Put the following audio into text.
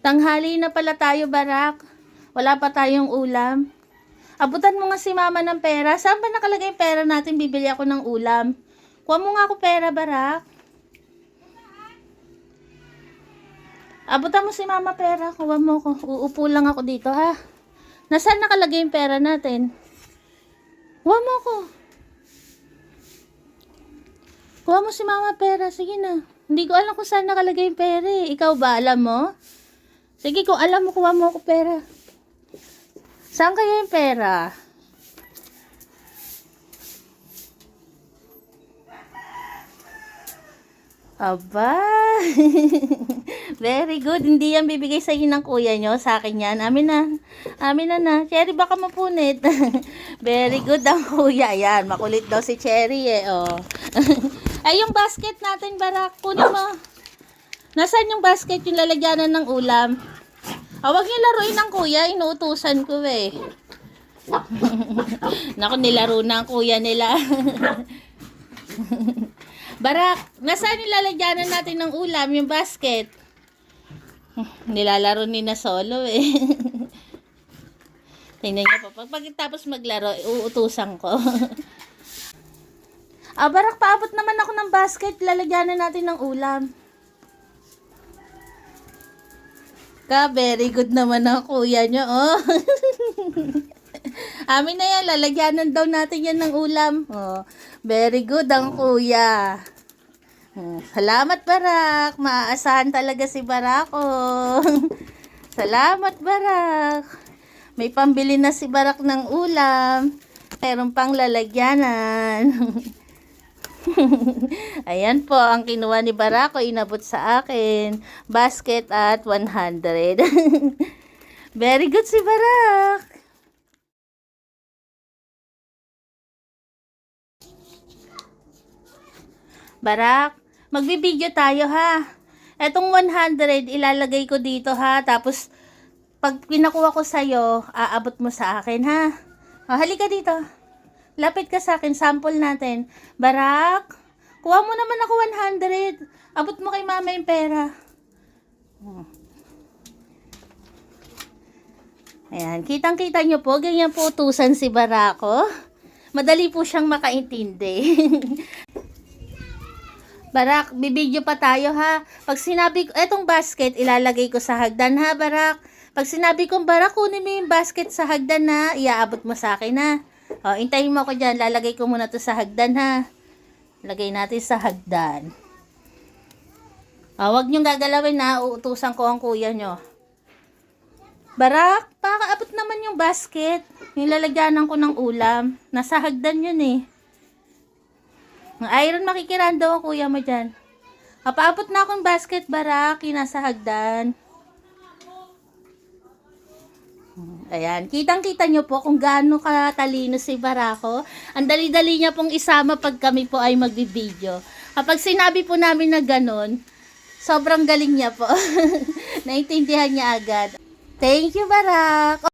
Tanghali na pala tayo, Barak. Wala pa tayong ulam. Abutan mo nga si mama ng pera. Saan ba nakalagay yung pera natin? Bibili ako ng ulam. Kuha mo nga ako pera, Barak. Abutan mo si mama pera. Kuha mo ko. Uupo lang ako dito, ha? Nasaan nakalagay yung pera natin? Kuha mo ko. Kuha mo si mama pera. Sige na. Hindi ko alam kung saan nakalagay yung pera eh. Ikaw ba? Alam mo? Sige, kung alam mo, kuha mo ako pera. Saan kaya yung pera? Aba. Very good. Hindi yan bibigay sa inyo ng kuya nyo. Sa akin yan. Amin na. Amin na. Cherry, baka mapunit. Very good ang kuya. Yan. Makulit daw si Cherry eh. Oh. Ay, yung basket natin, Barak. Kunin mo. Nasaan yung basket? Yung lalagyanan ng ulam. Huwag niyo laruin ng kuya. Inuutusan ko eh. Naku, nilaro na ang kuya nila. Barak, nasaan yung lalagyanan natin ng ulam? Yung basket. Nilalaro ni na solo eh. Tingnan niyo po. Pagkatapos maglaro, uutusan ko. Barak, paabot naman ako ng basket. Lalagyanan natin ng ulam. Very good naman ang kuya nyo, oh. Amin na yan, lalagyanan daw natin yan ng ulam. Oh, very good ang kuya. Salamat, Barak. Maaasahan talaga si Barak, oh. Salamat, Barak. May pambili na si Barak ng ulam. Meron pang lalagyanan. Ayan po, ang kinuha ni Barak o inabot sa akin. Basket at 100. Very good si Barak. Barak, magbibideo tayo ha. Etong 100 ilalagay ko dito ha. Tapos, pag pinakuha ko sa'yo, aabot mo sa akin ha. Halika dito. Lapit ka sa akin, sample natin. Barak, kuha mo naman ako 100. Abot mo kay mama yung pera. Ayan, kitang-kita nyo po, ganyan po utusan si Barako. Madali po siyang makaintindi. Barak, bibidyo pa tayo ha. Pag sinabi ko, etong basket, ilalagay ko sa hagdan ha, Barak. Pag sinabi kong Barak, kunin mo yung basket sa hagdan na, iaabot mo sa akin ha. O, intayin mo ako dyan. Lalagay ko muna to sa hagdan, ha. Lagay natin sa hagdan. O, huwag niyong gagalawin, ha. Uutusan ko ang kuya nyo. Barak, pakaabot naman yung basket. Yung lalagyanan ko ng ulam. Nasa hagdan yun, eh. Ang iron makikirando ang kuya mo dyan. Paabot na akong basket, Barak. Yung nasa hagdan. Ayan, kitang-kita nyo po kung gaano katalino si Barako. Ang dali-dali niya pong isama pag kami po ay magbibideo. Kapag sinabi po namin na ganun, sobrang galing niya po. Naintindihan niya agad. Thank you, Barak.